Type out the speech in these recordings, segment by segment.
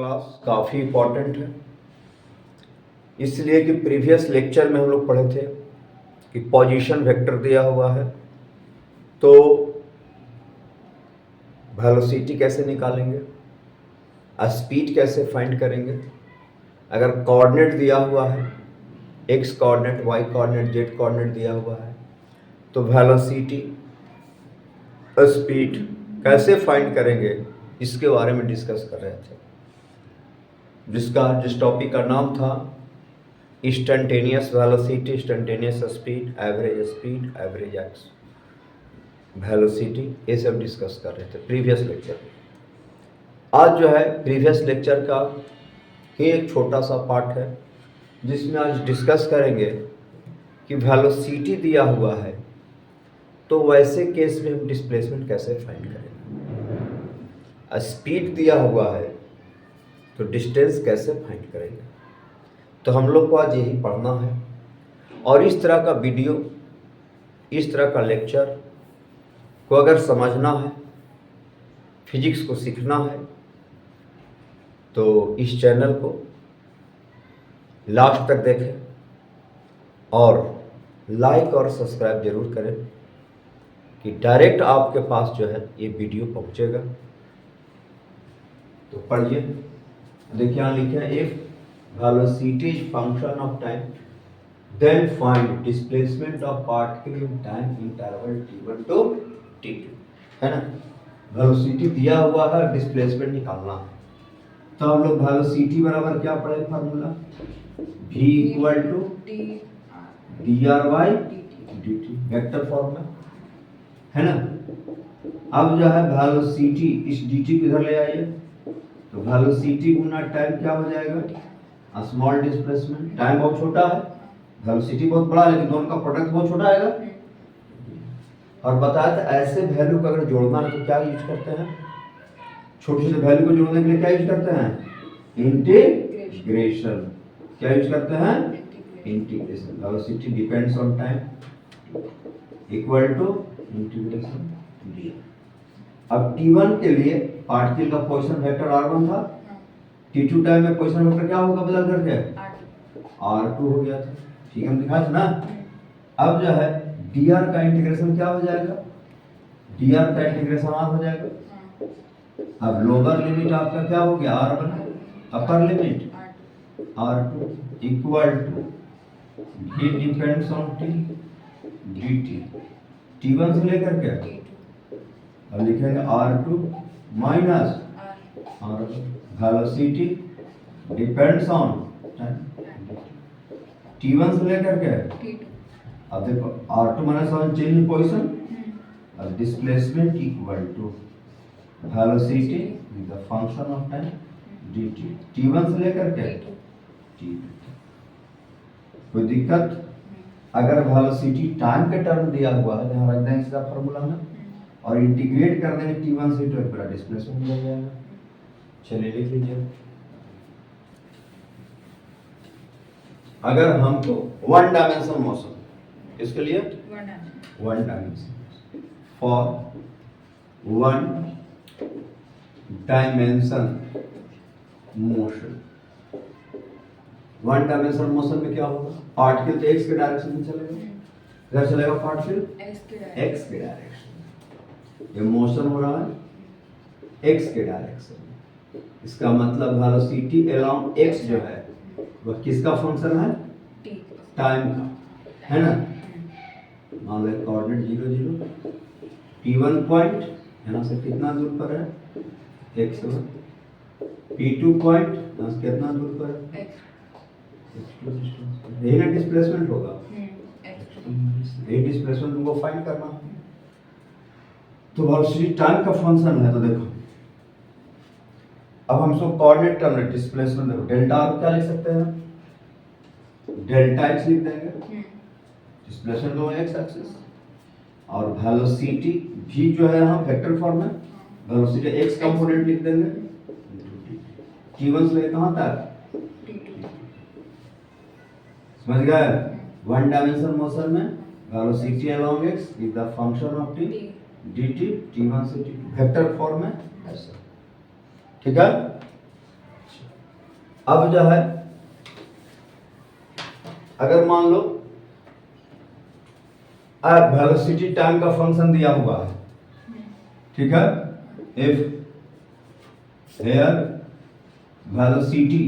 Class काफ़ी important है इसलिए कि प्रीवियस लेक्चर में हम लोग पढ़े थे कि पोजीशन वेक्टर दिया हुआ है तो वेलोसिटी कैसे निकालेंगे, स्पीड कैसे फाइंड करेंगे। अगर कोऑर्डिनेट दिया हुआ है, X coordinate, Y coordinate, Z coordinate दिया हुआ है तो वेलोसिटी स्पीड कैसे फाइंड करेंगे, इसके बारे में डिस्कस कर रहे थे। जिस टॉपिक का नाम था instantaneous velocity, instantaneous speed, average x velocity, ये सब डिस्कस कर रहे थे प्रीवियस लेक्चर में। आज जो है प्रीवियस लेक्चर का ही एक छोटा सा पार्ट है जिसमें आज डिस्कस करेंगे कि वेलोसिटी दिया हुआ है तो वैसे केस में हम डिस्प्लेसमेंट कैसे फाइंड करेंगे, स्पीड दिया हुआ है तो डिस्टेंस कैसे फाइंड करेंगे। तो हम लोग को आज यही पढ़ना है और इस तरह का वीडियो, इस तरह का लेक्चर को अगर समझना है, फिजिक्स को सीखना है तो इस चैनल को लास्ट तक देखें और लाइक और सब्सक्राइब जरूर करें कि डायरेक्ट आपके पास जो है ये वीडियो पहुंचेगा। तो पढ़िए, देखिए यहाँ लिखे हैं if velocity is function of time then find displacement of particle in time interval t1 to t2, है ना। वेलोसिटी दिया हुआ है, डिस्प्लेसमेंट निकालना है तो हम लोग वेलोसिटी बराबर क्या पढ़े formula, v equal to dr by dt, vector form में, है ना। अब जो है वेलोसिटी, इस dt को इधर ले आइए तो वेलोसिटी गुना टाइम क्या हो जाएगा, स्मॉल डिस्प्लेसमेंट। टाइम बहुत छोटा है, वेलोसिटी बहुत बड़ा है, लेकिन दोनों का प्रोडक्ट बहुत छोटा आएगा। और बताया था ऐसे वैल्यू को अगर जोड़ना है तो क्या यूज करते हैं, छोटे छोटे वैल्यू को जोड़ने के लिए क्या यूज करते हैं, इंटीग्रेशन। क्या यूज करते हैं, integration. Velocity depends on time equal to integration D. अब t1 के लिए पार्टिकल का पोजीशन वेक्टर r1 था, t2 टाइम में पोजीशन वेक्टर क्या होगा बदल करके, r2 हो गया था। ठीक है, हम दिखाया था ना। अब जो है dr का इंटीग्रेशन क्या हो जाएगा, dr का इंटीग्रेशन r हो जाएगा। अब लोअर लिमिट आपका क्या हो गया r1, upper limit r2 equal to v depends on t dt, t1 से लेकर के अब लिखेंगे r2 minus r1, velocity depends on time t1 से लेकर के अब देखो r2 minus r1 change in position, अब displacement equal to velocity with the function of time dt, t1 से लेकर के t2। कोई दिक्कत, अगर वेलोसिटी टाइम के टर्म दिया हुआ है यहाँ रख देंगे इसका फार्मूला में और इंटीग्रेट कर देंगे t1 से तो पूरा डिस्प्लेसमेंट मिल जाएगा। चलिए लिख लीजिए, अगर हमको वन डायमेंशन मोशन, इसके लिए one dimension, for one dimension motion, one dimension motion में क्या होगा, पार्टिकल तो एक्स के डायरेक्शन में चलेगा, इधर चलेगा पार्टिकल एक्स के डायरेक्शन, ये मोशन हो रहा है एक्स के डायरेक्शन। इसका मतलब वेलोसिटी अलोंग एक्स जो है वह किसका फंक्शन है, टाइम का, है ना। मान लो कोऑर्डिनेट 0 0, t1 पॉइंट यहाँ से कितना दूर पर है, x, p2 पॉइंट यहाँ से कितना दूर पर है, यही ना डिस्प्लेसमेंट होगा, यही डिस्प्लेसमेंट तुमको फाइंड करना है। तो वेलोसिटी टाइम का फंक्शन है। तो देखो अब हम सब कोऑर्डिनेट टर्म में डिस्प्लेसमेंट देखो, डेल्टा आर क्या लिख सकते हैं, डेल्टा एक्स लिख देंगे, डिस्प्लेसमेंट दो एक्स एक्सिस, और वेलोसिटी भी जो है यहाँ वेक्टर फॉर्म में, वेलोसिटी एक्स कंपोनेंट लिख देंगे, t1 से लेकर कहां तक, समझ गए। वन डायमेंशन मोशन में velocity along x with the function of t dt, t1 से t2 वेक्टर फॉर्म में ऐसा, ठीक है। अब जो है अगर मान लो वेलोसिटी टाइम का फंक्शन दिया हुआ है, ठीक है, if here velocity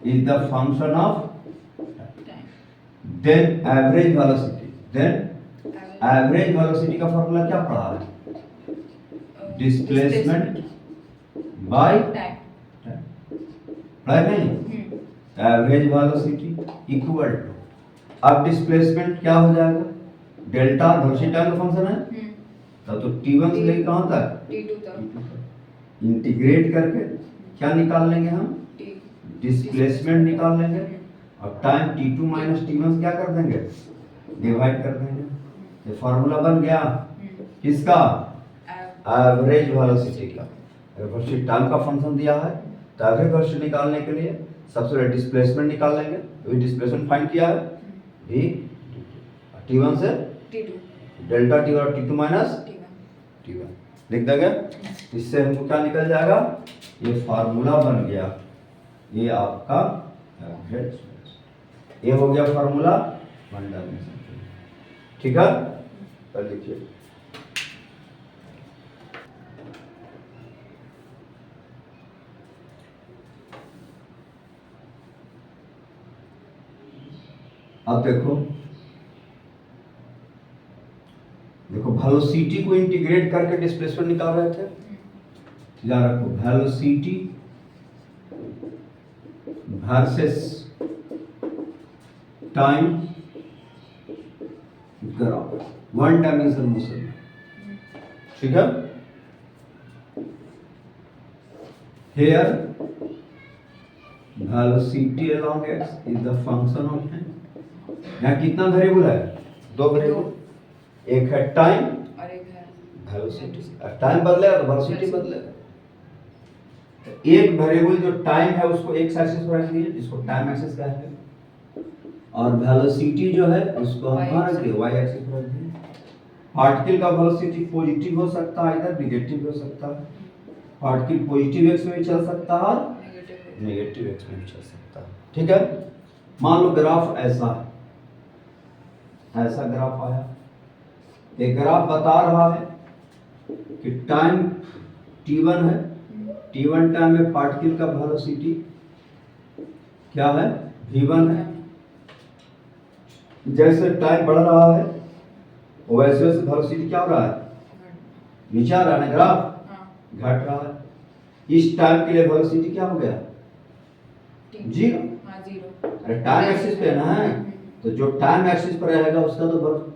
is the function of then average velocity, then average velocity का फॉर्मूला क्या पढ़ा है? डिस्प्लेसमेंट बाय टाइम, पढ़ा नहीं? एवरेज वेलोसिटी इक्वल टू, अब डिस्प्लेसमेंट क्या हो जाएगा? डेल्टा वेलोसिटी टाइम का फंक्शन है, तो t1 से लेकर कहां तक? t2 तक। इंटीग्रेट करके क्या निकाल लेंगे हम? डिस्प्लेसमेंट निकाल लेंगे, और टाइम t2 माइनस t1 क्या कर देंगे? डिवाइड कर देंगे। ये फार्मूला बन गया किसका? एवरेज वेलोसिटी का। वेलोसिटी टाइम का फंक्शन दिया है, तो एवरेज वेलोसिटी निकालने के लिए सबसे पहले डिस्प्लेसमेंट निकाल लेंगे। अभी डिस्प्लेसमेंट फाइंड किया है v t1 से t2, डेल्टा t और t2 माइनस t1 लिख देंगे। इससे हमको क्या निकल जाएगा? ये फार्मूला बन गया, ये आपका एवरेज, ये हो गया फार्मूला वन डायमेंशन। ठीक है, कर लिखिए। अब देखो वेलोसिटी को इंटीग्रेट करके डिस्प्लेसमेंट निकाल रहे थे, याद रखो velocity versus time graph, one dimension motion, ठीक है। Here velocity along x is the function of time। यहाँ कितना वेरिएबल है? दो वेरिएबल, एक है टाइम और एक है वेलोसिटी। टाइम बदलेगा तो वेलोसिटी बदलेगा। एक वेरिएबल जो टाइम है उसको एक्स एक्सिस पर रख दीजिए, जिसको टाइम एक्सिस कहते हैं, और वेलोसिटी जो है उसको हम रख दिए वाई एक्सिस पर रख दिए। पार्टिकल का वेलोसिटी पॉजिटिव हो सकता है, इधर नेगेटिव हो सकता है। पार्टिकल पॉजिटिव एक्स में भी चल सकता है, नेगेटिव एक्स में भी चल सकता है, ठीक है। मान लो ग्राफ ऐसा है, ऐसा ग्राफ आया, एक ग्राफ बता रहा है कि टाइम t1 है, t1 टाइम में पार्टिकल का वेलोसिटी क्या है? v1 है। जैसे टाइम बढ़ रहा है वैसे वैसे वेलोसिटी क्या हो रहा है? नीचे आ रहा है ना, ग्राफ घट रहा है। इस टाइम के लिए वेलोसिटी क्या हो गया? जीरो। अरे टाइम एक्सिस पे ना है, तो जो टाइम एक्सिस पर रहेगा उसका तो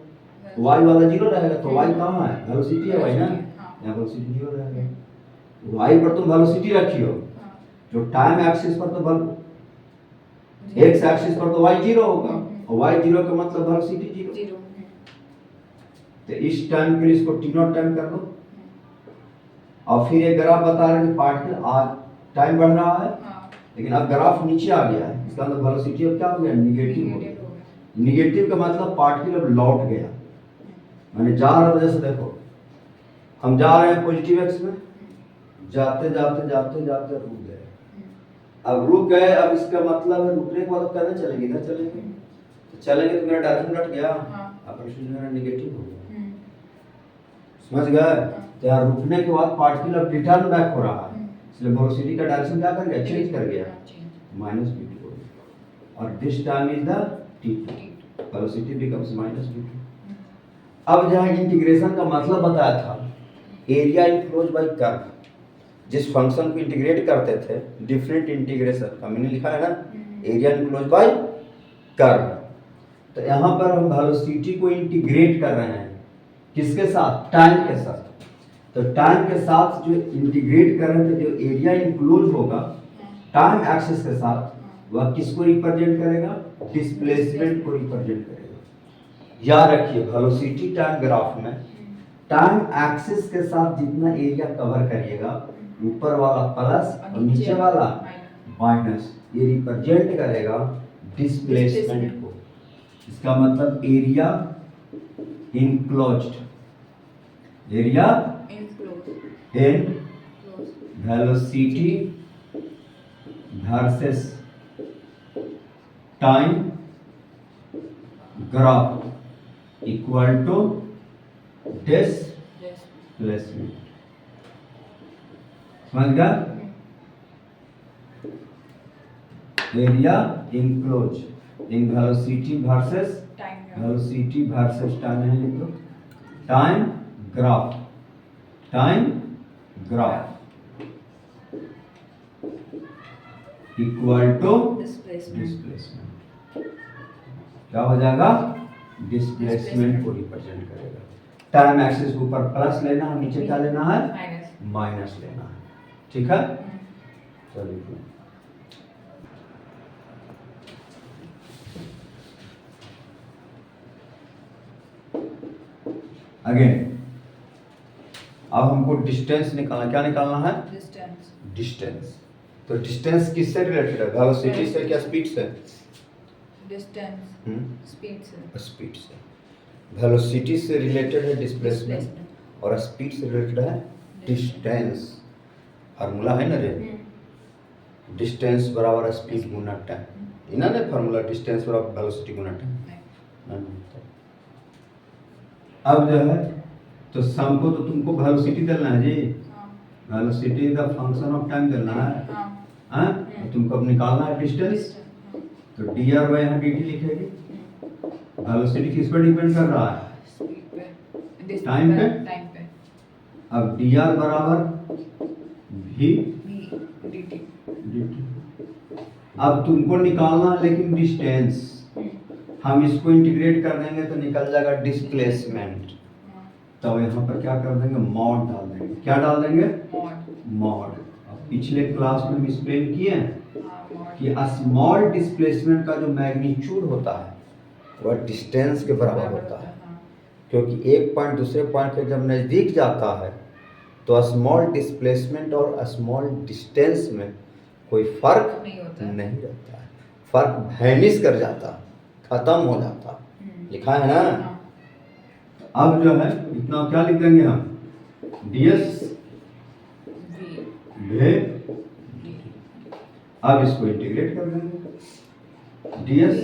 y वाला जीरो रहेगा, तो y कहाँ है? वेलोसिटी है y ना, यहाँ वेलोसिटी जीरो रहेगा। y पर तुम वेलोसिटी रखी हो, जो टाइम एक्सिस पर तो x एक्सिस पर तो y जीरो होगा, और y जीरो का मतलब वेलोसिटी जीरो। तो इस टाइम के लिए इसको t0 टाइम कर दो, और फिर ये ग्राफ बता रहा है कि पार्टिकल आज टाइम बढ़ रहा है, लेकिन अब ग्राफ नीचे आ गया है, इसका मतलब वेलोसिटी अब क्या हो गया? निगेटिव हो गया। निगेटिव का मतलब पार्टिकल अब लौट गया, मैंने जा रहा था, जैसे देखो हम जा रहे हैं पॉजिटिव एक्स में, जाते जाते जाते जाते रुक गए। अब रुक गए, अब इसका मतलब है रुकने के बाद कहना चलेंगे, इधर चलेंगे, तो चलेंगे तो मेरा डायरेक्शन हट गया, अब मेरा नेगेटिव हो गया, समझ गए? तो यहाँ रुकने के बाद पार्टिकल अब रिटर्न बैक हो रहा है, इसलिए वेलोसिटी का डायरेक्शन क्या कर गया? चेंज कर गया, माइनस v2 हो गया, और this time is the t2, velocity becomes minus v2। अब जहाँ इंटीग्रेशन का मतलब बताया था, एरिया इनक्लोज बाय कर्व, जिस फंक्शन को इंटीग्रेट करते थे, डिफरेंट इंटीग्रेशन का मैंने लिखा है ना, एरिया इनक्लोज बाय कर्व। तो यहाँ पर हम वेलोसिटी को इंटीग्रेट कर रहे हैं, किसके साथ? टाइम के साथ। तो टाइम के साथ जो इंटीग्रेट कर रहे थे, जो एरिया इनक्लोज होगा टाइम एक्सिस के साथ, वह किसको रिप्रेजेंट करेगा? डिस्प्लेसमेंट को रिप्रेजेंट करेगा। याद रखिए वेलोसिटी टाइम ग्राफ में टाइम एक्सिस के साथ जितना एरिया कवर करिएगा, ऊपर वाला प्लस और नीचे वाला माइनस, ये रिप्रेजेंट करेगा डिस्प्लेसमेंट को। इसका मतलब area enclosed, area in velocity versus time graph equal to displacement. समझ गया? Area enclose in velocity versus time है, लिख लो time graph equal to displacement. क्या हो जाएगा? डिस्प्लेसमेंट को रिप्रेजेंट करेगा। टाइम एक्सिस के ऊपर प्लस लेना है, नीचे क्या लेना है? माइनस लेना है। ठीक है, चलिए अगेन अब हमको डिस्टेंस निकालना। क्या निकालना है? डिस्टेंस। तो डिस्टेंस किससे रिलेटेड है? वेलोसिटी से क्या स्पीड से? स्पीड से। वेलोसिटी से रिलेटेड है डिस्प्लेसमेंट और स्पीड से रिलेटेड है डिस्टेंस। फार्मूला है ना रे, डिस्टेंस बराबर स्पीड गुना टाइम। इना ने फार्मूला डिस्टेंस बराबर वेलोसिटी गुना टाइम। अब जो है तो सम को तो तुमको वेलोसिटी देना है जी, velocity is the function of time देना है। हाँ, तुमको अब निकालना है डिस्टेंस। तो dr बाय यहाँ dt लिखेगी। वेलोसिटी किस पर डिपेंड कर रहा है? टाइम पे। अब dr बराबर v dt। अब तुमको निकालना है लेकिन डिस्टेंस, हम इसको इंटीग्रेट कर देंगे तो निकल जाएगा डिस्प्लेसमेंट। तो यहाँ पर क्या कर देंगे? मॉड डाल देंगे। क्या डाल देंगे? मॉड। पिछले क्लास में हम एक्सप्लेन किए कि स्मॉल डिस्प्लेसमेंट का जो मैग्नीट्यूड होता है वह डिस्टेंस के बराबर होता है, क्योंकि एक पॉइंट दूसरे पॉइंट के जब नज़दीक जाता है तो स्मॉल डिस्प्लेसमेंट और स्मॉल डिस्टेंस में कोई फर्क नहीं रहता है। फर्क वैनिश कर जाता, खत्म हो जाता। लिखा है ना? अब जो है इतना क्या लिख देंगे हम? ds v। अब इसको इंटीग्रेट कर देंगे। ds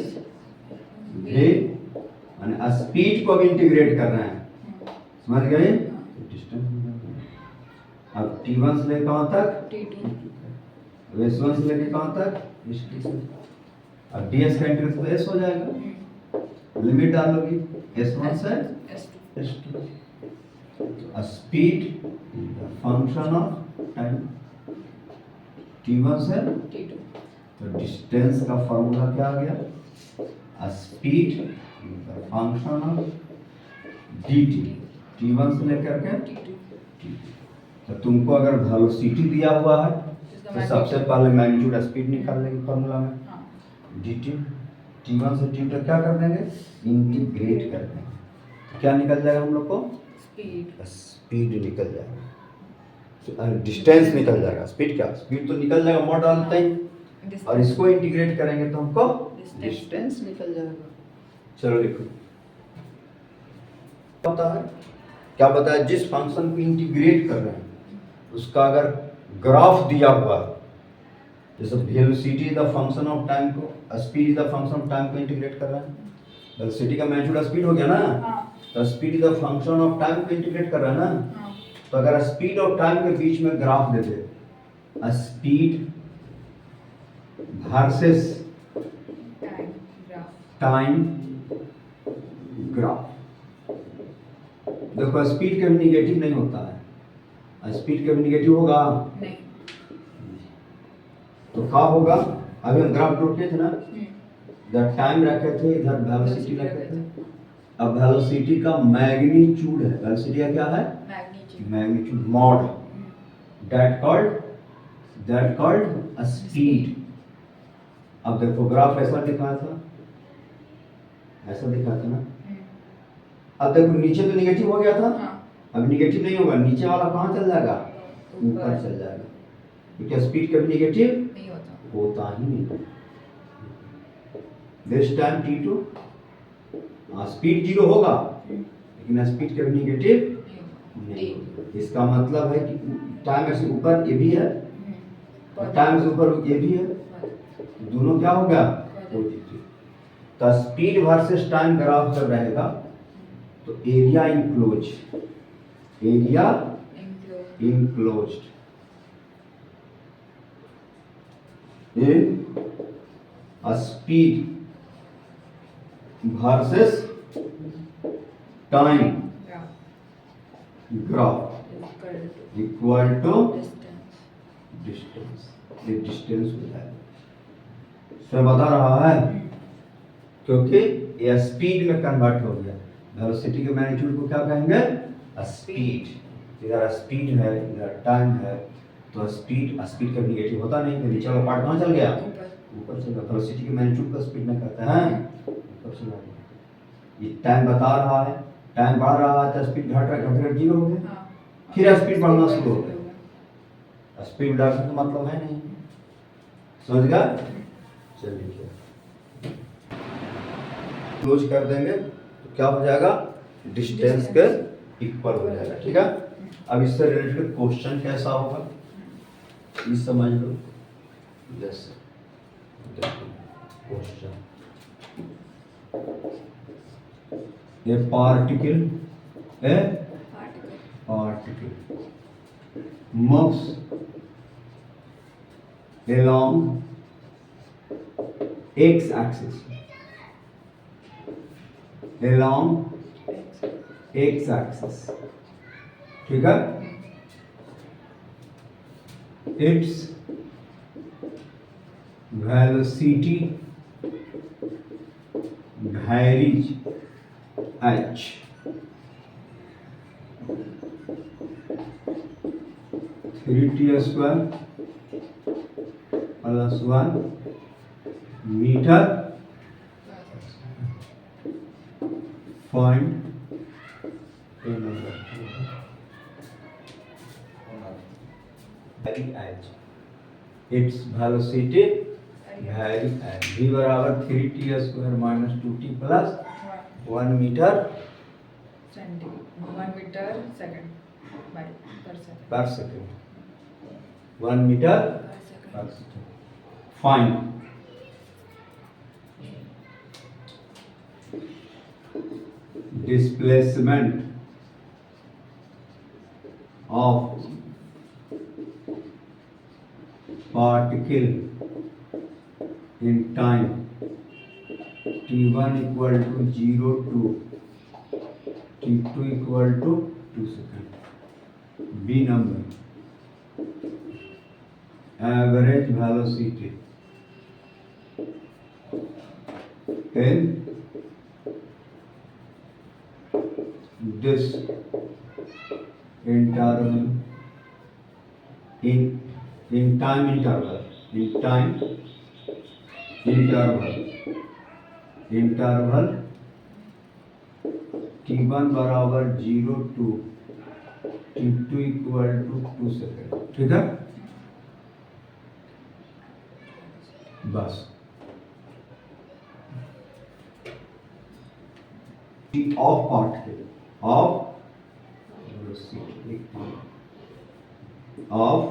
v यानी स्पीड को अब इंटीग्रेट कर रहे हैं। समझ गए? डिस्टेंस। अब t1 से लेकर कहाँ तक? t2। s1 से लेकर कहाँ तक? अब ds का इंटीग्रेशन तो s हो जाएगा। लिमिट डालोगी s1 से s2। Speed function of time t1 से t2। तो डिस्टेंस का फॉर्मूला क्या आ गया? Speed function of dt t1 से लेकर के t2। तो तुमको अगर वेलोसिटी दिया हुआ है तो सबसे पहले मैग्नीट्यूड स्पीड निकाल लेंगे फॉर्मूला में। dt t1 से t2 क्या कर देंगे? इंटीग्रेट कर देंगे। क्या निकल जाएगा हम लोग को? स्पीड निकल जाएगा, डिस्टेंस निकल जाएगा। स्पीड क्या? स्पीड तो निकल जाएगा, मॉड डालते हैं और इसको इंटीग्रेट करेंगे तो हमको डिस्टेंस निकल जाएगा। चलो लिखो होता है क्या बताया? जिस फंक्शन को इंटीग्रेट कर रहे हैं उसका अगर ग्राफ दिया हुआ, जैसे velocity the function of time को, speed the function of time को इंटीग्रेट कर रहे हैं। वेलोसिटी का मैग्नीट्यूड स्पीड हो गया ना, तो speed the function of time को इंटीग्रेट कर रहा है ना। तो अगर स्पीड और टाइम के बीच में ग्राफ दे दे, स्पीड वर्सेस टाइम ग्राफ। देखो स्पीड कभी निगेटिव नहीं होता है, स्पीड कभी निगेटिव होगा नहीं। तो क्या होगा? अभी हम ग्राफ ड्रॉ किए थे ना, इधर टाइम रखे थे, इधर वेलोसिटी रखे थे। अब वेलोसिटी का मैग्नीट्यूड है, वेलोसिटी का क्या है? Magnitude mod, that called speed. अब देखो ग्राफ ऐसा दिखाया था, ऐसा दिखा था ना। अब देखो नीचे तो निगेटिव हो गया था, अब निगेटिव नहीं होगा, नीचे वाला कहाँ चल जाएगा? ऊपर चल जाएगा, क्योंकि स्पीड कभी निगेटिव नहीं होता ही नहीं। दिस टाइम t2 स्पीड 0 होगा लेकिन स्पीड कभी निगेटिव नहीं होगा। इसका मतलब है कि टाइम से ऊपर ये भी है, टाइम से ऊपर ये भी है, दोनों क्या हो गया, पॉजिटिव। तो स्पीड वर्सेस टाइम ग्राफ जब रहेगा तो area enclose, area enclosed in speed versus time graph equal to distance. ये डिस्टेंस होता है, इसमें बता रहा है क्योंकि ये स्पीड में कन्वर्ट हो गया। वेलोसिटी के मैग्नीट्यूड को क्या कहेंगे, स्पीड। इधर स्पीड है, इधर टाइम है, तो स्पीड का निगेटिव होता नहीं, तो नीचे वाला पार्ट कहाँ चल गया, ऊपर चल गया। वेलोसिटी के मैग्नीट्यूड को स्पीड में कहते हैं ऊपर चला गया। ये टाइम बता रहा है, टाइम बढ़ रहा है तो स्पीड घट रहा है, घट जीरो हो गया, फिर स्पीड बढ़ना शुरू हो गया। स्पीड बढ़ने का मतलब है नहीं, समझ गया। चलिए क्लोज कर देंगे तो क्या हो जाएगा, डिस्टेंस के इक्वल हो जाएगा। ठीक है, अब इससे रिलेटेड क्वेश्चन कैसा होगा ये समझ लो। जैसे क्वेश्चन, ये particle moves along x axis, along x axis, ठीक है। its velocity varies h, 3t square plus 1 meter point h, its velocity vary h, v बराबर 3t square minus 2t plus 1 meter second per second, 1 meter per second. Find displacement of particle in time t1 equal to 0 to t2 equal to 2 seconds. B number, average velocity in this interval, in time interval t1 बराबर 0 to t2 equal to 2 second. ठीक है, बस of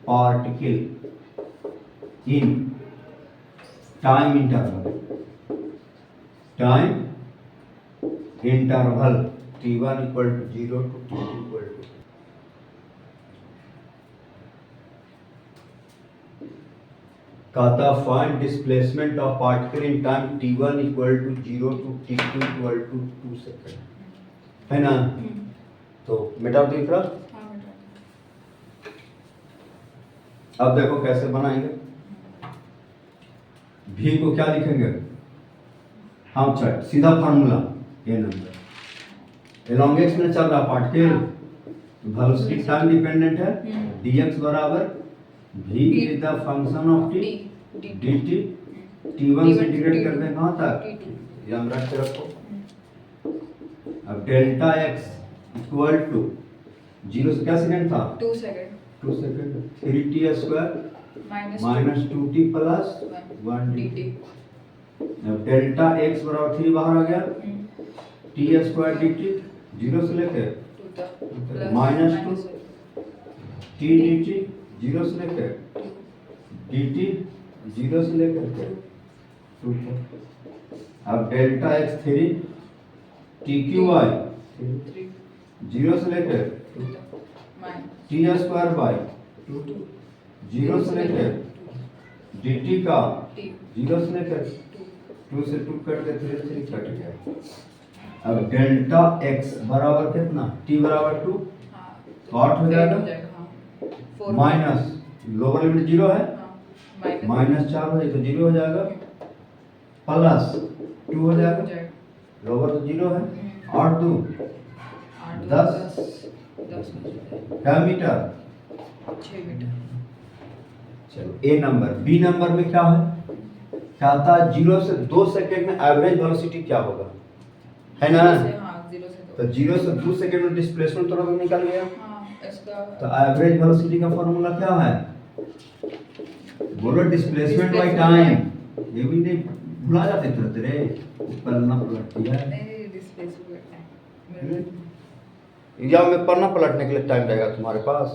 particle in time interval t1 equal to 0 to t2 equal to, कहता find displacement of particle in time t1 equal to 0 to t2 equal to 2 second, है ना। तो मिटा दो इतना। अब देखो कैसे बनाएंगे। v को क्या लिखेंगे, हम चट सीधा फार्मूला ये नंबर along x में चल रहा पार्टिकल, तो वेलोसिटी टाइम डिपेंडेंट है, dx बराबर v is the function of t dt, t1 से इंटीग्रेट कर दें कहाँ तक, याद रख के रखो। अब डेल्टा x इक्वल टू 0 से क्या सेकंड था, 2 second, 3t square minus 2t plus 1 dt। अब डेल्टा x बराबर 3 बाहर आ गया, t स्क्वायर dt 0 से लेकर माइनस 2 t dt 0 से लेकर डी टी जीरो से लेकर के टू तक। अब delta X three T Q Y zero से लेकर टी स्क्वायर बाई जीरो से लेकर डी टी का जीरो से लेकर टू से टू कट के थ्री थ्री कट गया। अब डेल्टा एक्स बराबर कितना टी बराबर टू तो 8 हो जाएगा माइनस लोअर लिमिट जीरो है माइनस 4 हो जाए तो जीरो हो जाएगा प्लस 2 हो जाएगा लोअर तो जीरो है 8 2 10 क्या मीटर 6 मीटर। चलो ए नंबर। बी नंबर में क्या है क्या आता है 0 से 2 सेकंड में एवरेज वेलोसिटी क्या होगा है ना। तो 0 से 2 सेकंड में डिस्प्लेसमेंट तो निकल गया। तो एवरेज वेलोसिटी का फार्मूला क्या है बोलो डिस्प्लेसमेंट बाय टाइम। ये भी नहीं भुला जाते तुरंत रे पढ़ना पलटती है एग्जाम में पढ़ना पलटने के लिए टाइम रहेगा तुम्हारे पास।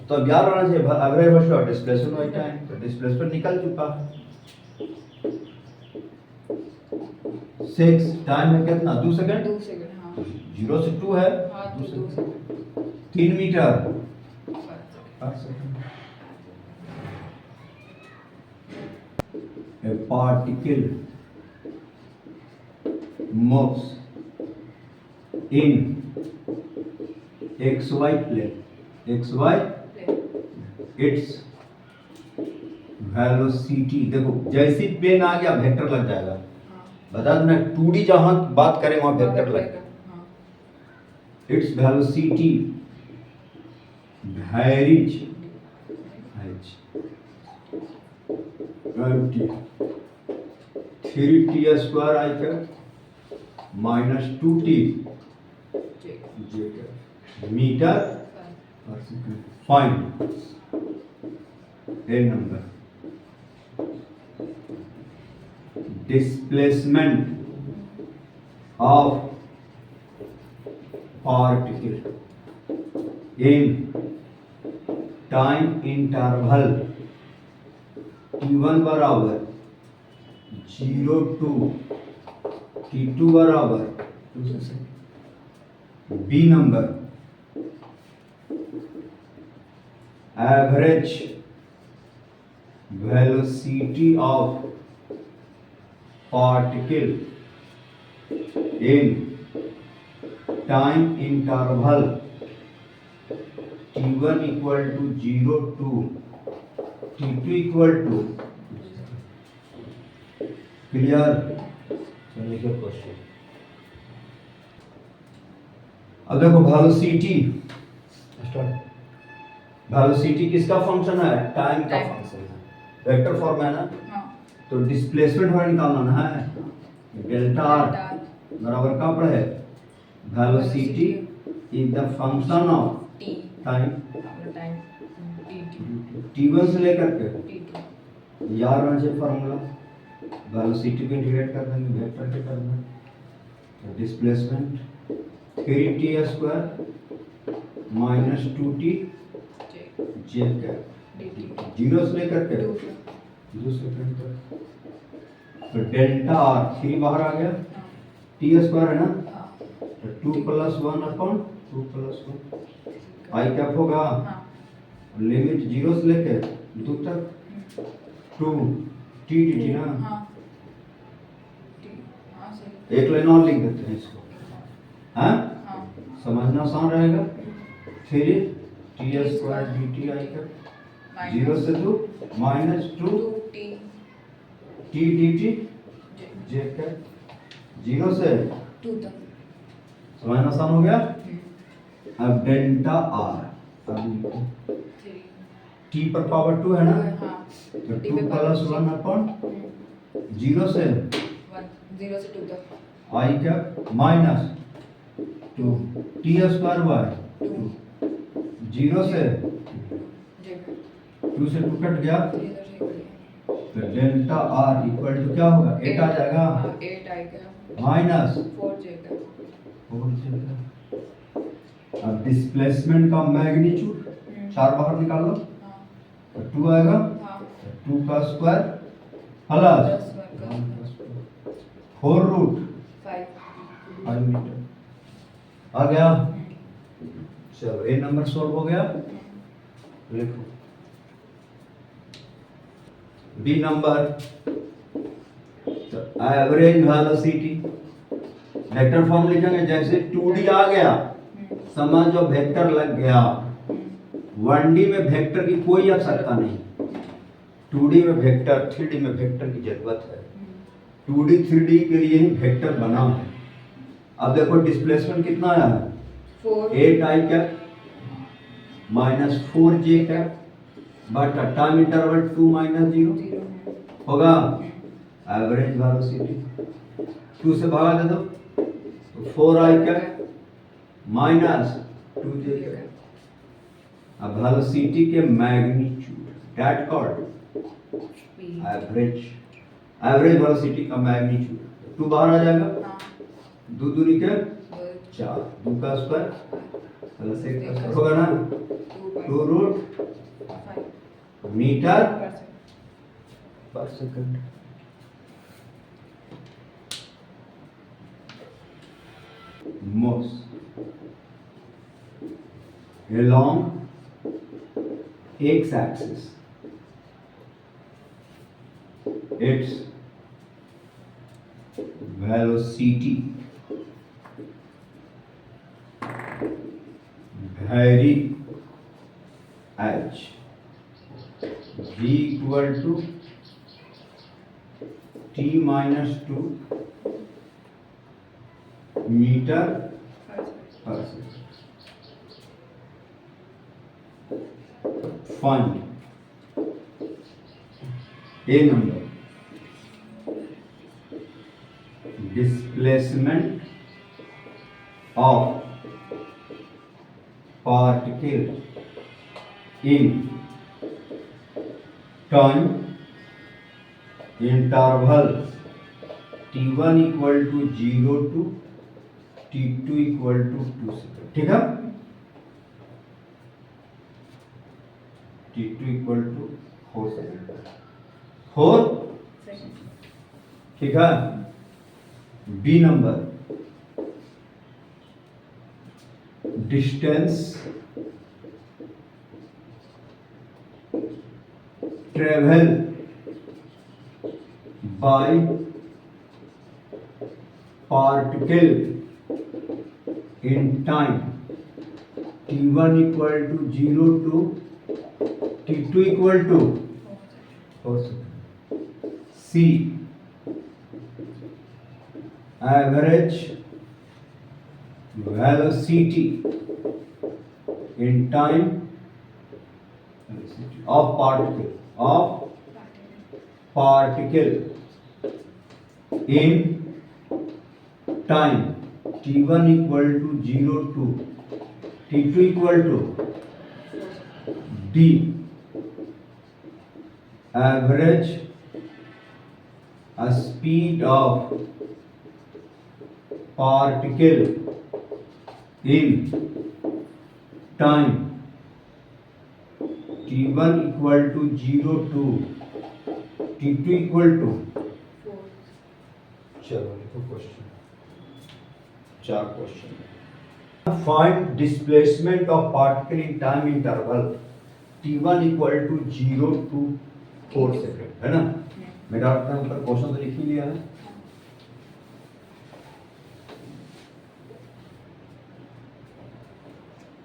तो अब याद रहना चाहिए average velocity displacement by time. तो डिस्प्लेसमेंट निकल चुका है 6 टाइम है कितना 2 सेकंड 2 सेकंड हाँ 0 से 2 है हाँ तो 2 second 3 metre 5 second. A particle moves in xy plane xy its velocity देखो जैसी प्लेन आ गया वेक्टर लग जाएगा बता देना 2D जहां बात करें वहां वेक्टर लगेगा। its velocity varies 3t square i का माइनस 2t मीटर पर second. Find a number displacement of particle in time interval t1 बराबर 0 टू t2 बराबर b number average velocity of particle in time interval t1 equal to 0 to t2 equal to clear. चलिए क्या question अब देखो velocity start. Velocity किसका function है time का function है वेक्टर फॉर्म है ना। तो डिस्प्लेसमेंट हमें निकालना है डेल्टा आर बराबर का पड़ा है velocity is the function of time t1 से लेकर के यार रहना चाहिए फार्मूला वेलोसिटी को इंटीग्रेट कर देंगे वेक्टर के टर्म में। तो displacement 3t square minus 2t जे का 0 से लेकर के 2 सेकंड तक। तो डेल्टा आर 3 बाहर आ गया t स्क्वायर है ना तो 2 प्लस 1 अपॉन 2 प्लस 1 आई कैप होगा लिमिट 0 से लेकर 2 तक 2 टी डी ना एक लाइन और लिख देते हैं इसको हाँ समझना आसान रहेगा। 3 T square D T I का 0 से 2 माइनस 2 टी डी टी जे का 0 से 2 तक समझना आसान हो गया। अब डेल्टा आर अब टी पर पावर 2 है ना तो 2 प्लस 1 अपॉन 0 से 2 तक i cap minus 2 t square by 0 से 2 से 2 कट गया तो डेल्टा आर इक्वल टू क्या होगा 8 आ जाएगा 8 आएगा माइनस 4 जाएगा 4 जाएगा। अब डिस्प्लेसमेंट का मैग्नीट्यूड 4 बाहर निकाल लो तो 2 आएगा 2 का स्क्वायर प्लस प्लस 1 का 4 रूट 5 5 मीटर आ गया। चलो ए नंबर सॉल्व हो गया, लिखो। बी नंबर, तो एवरेज वेलोसिटी वेक्टर फॉर्म लिखेंगे। जैसे 2D आ गया, समझो वेक्टर लग गया। 1D में वेक्टर की कोई आवश्यकता नहीं, 2D में वेक्टर, 3D में वेक्टर की जरूरत है। 2D 3D के लिए ही वेक्टर बना है। अब देखो डिस्प्लेसमेंट कितना आया है, 4 8 i cap minus 4 j cap but time interval 2 minus 0 0 होगा। एवरेज वेलोसिटी 2 से भगा दे दो, तो 4 आई कैप माइनस 2 जे कैप। अब वेलोसिटी के magnitude that called average, average velocity का मैग्नीट्यूड 2 बाहर आ जाएगा, 2 दूनी के 4, 2 का स्क्वायर प्लस 1 का स्क्वायर होगा ना, 2 रूट मीटर पर second. moves along x axis, its velocity vary h v equal to t minus 2 metre पर second. Find a number, displacement of particle in time interval t1 equal to 0 to t2 equal to 2 second. ठीक है, t2 equal to 4 second, 4। ठीक है। B number, distance travel by particle in time t1 equal to 0 to t2 equal to 4 seconds। C, average velocity in time of particle in time t1 equal to 0 to t2 equal to d, average speed of particle in time t1 equal to 0 to t2 equal to 4 चलो लिखो question, 4 question. Find displacement of particle in time interval t1 equal to 0 to 4 second, है ना। मेरा अपना ऊपर question तो लिख ही लिया है।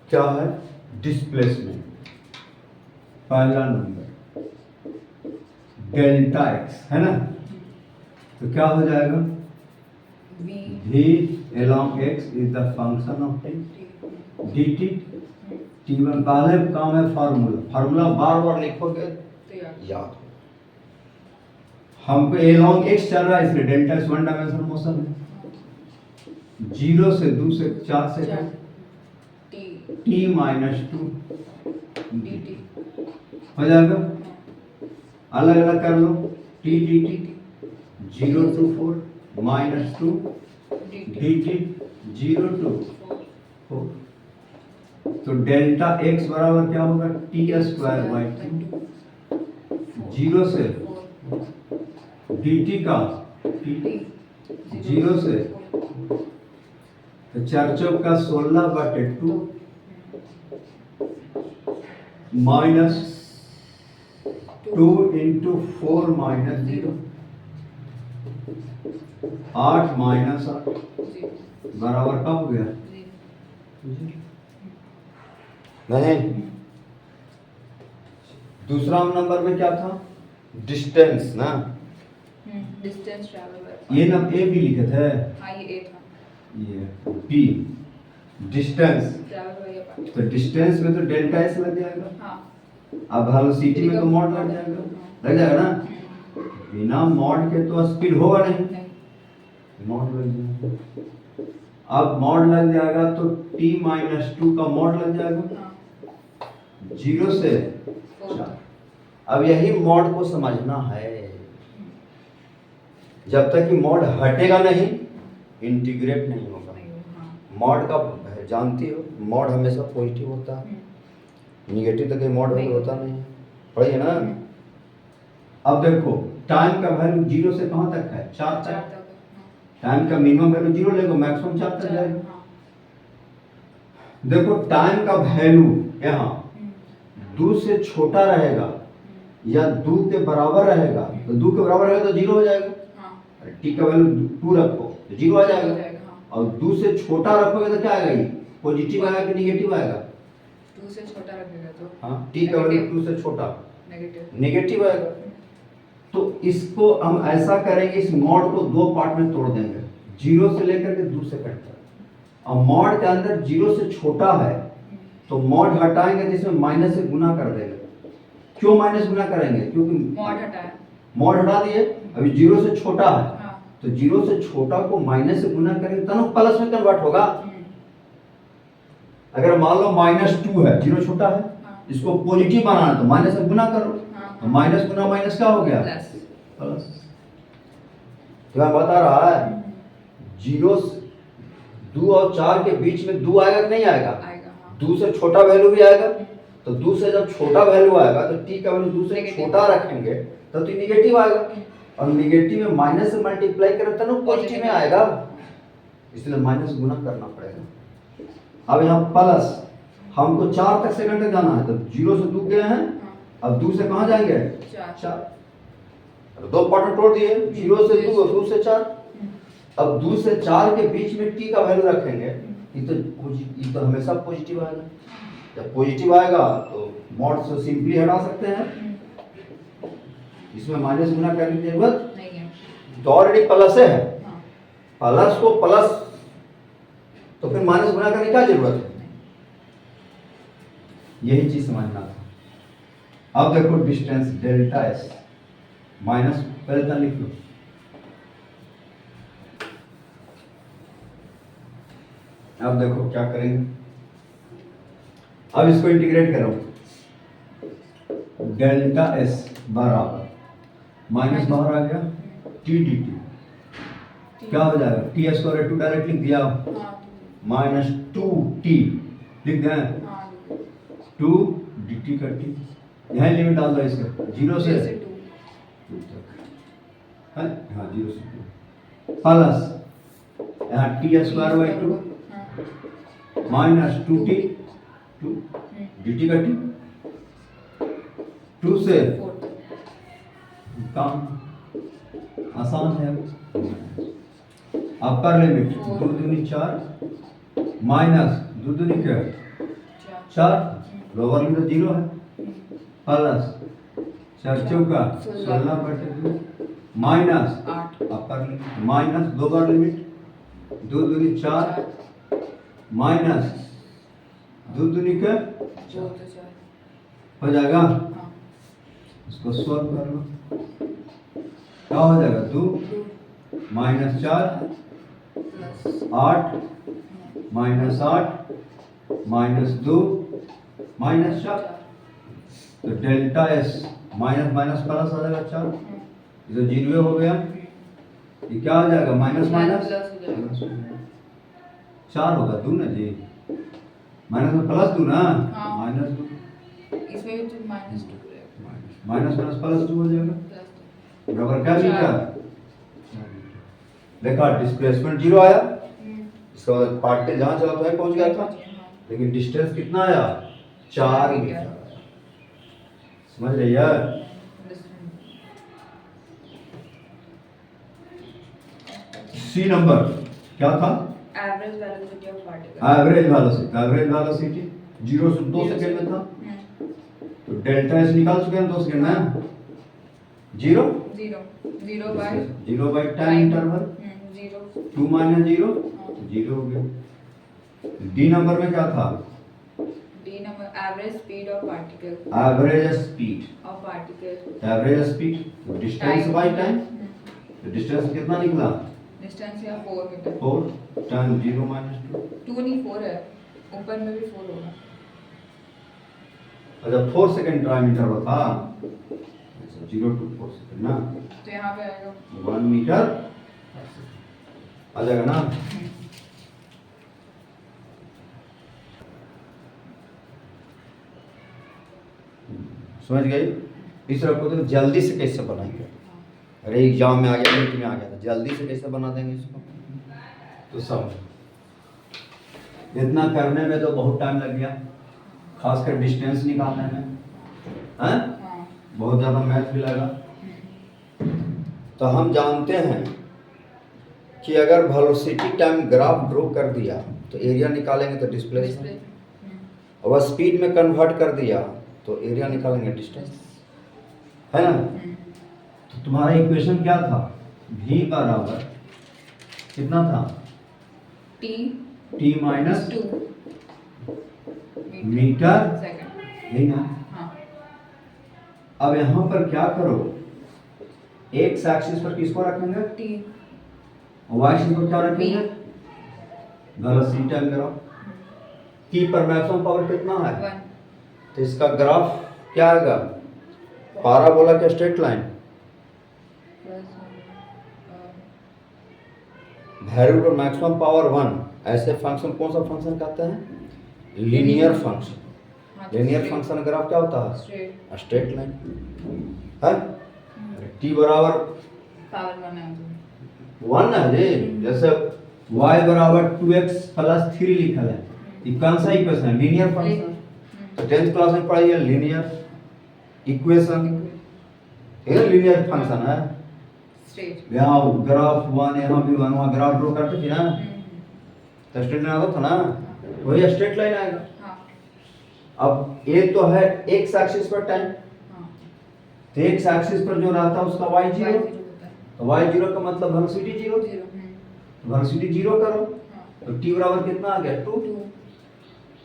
क्या है डिस्प्लेसमेंट, पहला नंबर डेल्टा x, है ना। तो क्या हो जाएगा, v along x is the function of t dt। t1 पहले काम है फार्मूला बार बार लिखोगे याद हो। हमको along x चल रहा है इसलिए डेल्टा x 1 डायमेंशनल मोशन है। 0 से 2 से 4 सेकंड t माइनस 2 dt हो जाएगा। अलग अलग कर लो, t dt 0 to 4 minus 2 dt 0 to 4। तो डेल्टा x बराबर क्या होगा, t स्क्वायर बाई 2 जीरो से फोर dt का टी जीरो से तो 4 चौक का 16/2 माइनस 2 इंटू 4 माइनस 0 8 माइनस 8 बराबर कब हो गया नहीं। दूसरा नंबर में क्या था डिस्टेंस ना डिस्टेंस ट्रैवल ये ना ए भी लिखे थे हाँ ये ए था ये B distance travel by A part तो डिस्टेंस में तो डेल्टा एस लग जाएगा हाँ अब वेलोसिटी में तो मॉड लग जाएगा ना बिना मॉड के तो स्पीड होगा नहीं नहीं मॉड लग जाएगा अब मॉड लग जाएगा तो t-2 का मॉड लग जाएगा हाँ 0 से फोर अब यही मॉड को समझना है जब तक कि मॉड हटेगा नहीं इंटीग्रेट नहीं होगा हाँ मॉड का जानती हो मॉड हमेशा पॉजिटिव होता है निगेटिव तो कहीं मॉड नहीं। होता नहीं है पढ़िए ना अब देखो टाइम का वैल्यू 0 से कहाँ तक है 4 चार तक तक टाइम का मिनिमम वैल्यू 0 लेगा मैक्सिमम 4 तक जाएगा हाँ देखो टाइम का वैल्यू यहाँ 2 से छोटा रहेगा या 2 के बराबर रहेगा तो 2 के बराबर रहेगा तो 0 हो जाएगा हाँ टी का वैल्यू 2 रखो तो 0 आ जाएगा हाँ और 2 से छोटा रखोगे तो क्या आएगा ये पॉजिटिव आएगा कि निगेटिव आएगा 2 से छोटा रखेगा तो हाँ टी का वैल्यू 2 से छोटा नेगेटिव नेगेटिव आएगा तो इसको हम ऐसा करेंगे इस मॉड को दो पार्ट में तोड़ देंगे 0 से लेकर के 2 सेकंड तक और मॉड के अंदर 0 से छोटा है तो मॉड हटाएंगे तो इसमें माइनस से गुना कर देंगे क्यों माइनस गुना करेंगे क्योंकि मॉड हटाया मॉड हटा दिए अभी 0 से छोटा है हाँ तो 0 से छोटा को माइनस से गुना करेंगे तब प्लस में कन्वर्ट होगा अगर मान लो -2 है 0 छोटा है हाँ इसको पॉजिटिव बनाना है तो माइनस से गुना करो हाँ तो माइनस गुना माइनस क्या हो गया प्लस प्लस तो मैं बता रहा है 0 2 और 4 के बीच में 2 आएगा कि नहीं आएगा आएगा हाँ 2 से छोटा वैल्यू भी आएगा तो 2 से जब छोटा वैल्यू आएगा तो t का वैल्यू 2 से Negative. छोटा रखेंगे तो निगेटिव आएगा और निगेटिव में माइनस से मल्टीप्लाई करें तो पॉजिटिव में आएगा इसलिए माइनस गुना करना पड़ेगा अब यहाँ प्लस हमको 4 तक सेकंड तक जाना है तो 0 से 2 गए हैं अब 2 से कहाँ जाएंगे चार 4 दो पार्ट में तोड़ दिए 0 से 2 और 2 से 4 अब 2 से 4 के बीच में t का वैल्यू रखेंगे ये तो हमेशा पॉजिटिव आएगा जब पॉजिटिव आएगा तो मॉड से सिंपली हटा सकते हैं इसमें माइनस गुना करने की जरूरत नहीं है तो ऑलरेडी प्लस है हाँ प्लस को प्लस तो फिर माइनस गुना करने की क्या जरूरत है यही चीज समझना था अब देखो डिस्टेंस डेल्टा एस माइनस पहले तक लिख लो अब देखो क्या करेंगे अब इसको इंटीग्रेट करो डेल्टा एस बराबर माइनस बाहर आ गया टी डी टी क्या हो जाएगा टी एस को 2 डायरेक्ट लिख दिया हाँ -2t लिख दें हाँ 2 dt का t यहाँ लिमिट डाल दो इसका 0 से 2 2 तक है हाँ 0 से 2 प्लस यहाँ t² माइनस 2t 2 dt का t 2 से काम आसान है अपर लिमिट 2 दूनी 4 माइनस 2 दूनी क्या 4 लोअर लिमिट 0 है प्लस 4 चौका 16/2 माइनस 8 अपर लिमिट माइनस 2 बार लिमिट 2 दूनी 4 माइनस 2 दूनी का 2 तो 4 हो जाएगा हाँ इसको सॉल्व कर लो क्या हो जाएगा 2 minus 4 plus 8 minus 8 minus 2 minus 4 तो delta s minus minus plus आ जाएगा 4 ये तो 0 हो गया ये क्या हो जाएगा माइनस माइनस प्लस हो जाएगा 4 होगा 2 ना जी माइनस में प्लस 2 ना हाँ। माइनस 2 इसमें भी तो -2 रहेगा माइनस माइनस प्लस 2 हो जाएगा प्लस बराबर क्या चार। मीटर। देखा डिस्प्लेसमेंट 0 आया, इसका मतलब पार्टिकल जहां चला था पहुंच गया था, लेकिन डिस्टेंस कितना आया 4 मीटर आया। समझ रही है? सी नंबर क्या था? Average velocity of particle. Average velocity 0 से 2 सेकंड में था, तो डेल्टा एस निकाल चुके हैं 2 सेकंड में। 0 zero by time interval 2 minus 0 0 हो गया। डी नंबर में क्या था? D number average speed of particle average speed distance by time, तो डिस्टेंस कितना निकला? डिस्टेंस या 4 मीटर। 4 time 0 minus 2। 2 नहीं 4 है, ऊपर में भी 4 होगा। अच्छा 4 सेकंड टाइम इंटरवल था, अच्छा 0 to 4 सेकंड ना, तो यहाँ पे आएगा 1 मीटर आ जाएगा ना। समझ गई? इस तरह को तो जल्दी से कैसे बनाएंगे? अरे एग्जाम में आ गया, नीट में आ गया था, जल्दी से कैसे बना देंगे इसको? तो सब इतना करने में तो बहुत टाइम लग गया, खासकर डिस्टेंस निकालने में, हैं? हाँ। बहुत ज़्यादा मैथ भी लगा। तो हम जानते हैं कि अगर वेलोसिटी टाइम ग्राफ ड्रॉ कर दिया तो एरिया निकालेंगे तो डिस्प्लेसमेंट, और स्पीड में कन्वर्ट कर दिया तो एरिया निकालेंगे डिस्टेंस, है ना? तो तुम्हारा इक्वेशन क्या था? v बराबर कितना था? T t minus 2 metre second. यही ना। हाँ। अब यहाँ पर क्या करो, एक्स एक्सिस पर किसको रखेंगे? टी वाई एक्सिस पर क्या रखेंगे? Velocity time graph. t पर मैक्सिमम पावर कितना है? 1 तो इसका ग्राफ क्या आएगा? पाराबोला के स्ट्रेट लाइन। वैल्यू पर मैक्सिमम पावर 1, ऐसे फंक्शन कौन सा फंक्शन कहते हैं? Linear function. Linear function graph क्या होता है? स्ट्रेट स्ट्रेट लाइन है। t बराबर पावर 1 है 1 है जी, जैसे y बराबर 2x प्लस 3 लिखा है, ये कौन सा इक्वेशन है? Linear function. तो 10th क्लास में पढ़ाई है लीनियर इक्वेशन, ये लीनियर फंक्शन है। स्ट्रेट यहाँ ग्राफ 1, यहाँ भी 1, वहाँ ग्राफ ड्रॉ करते थे ना, तो स्ट्रेट लाइन आता था ना, वही स्ट्रेट लाइन आएगा। हाँ। अब ये तो है एक्स एक्सिस पर टाइम, हाँ। तो एक्स एक्सिस पर जो रहता है उसका वाई जीरो, होता है तो वाई जीरो का मतलब वेलोसिटी जीरो, 0 तो वेलोसिटी जीरो करो, तो टी बराबर कितना आ गया? 2, 2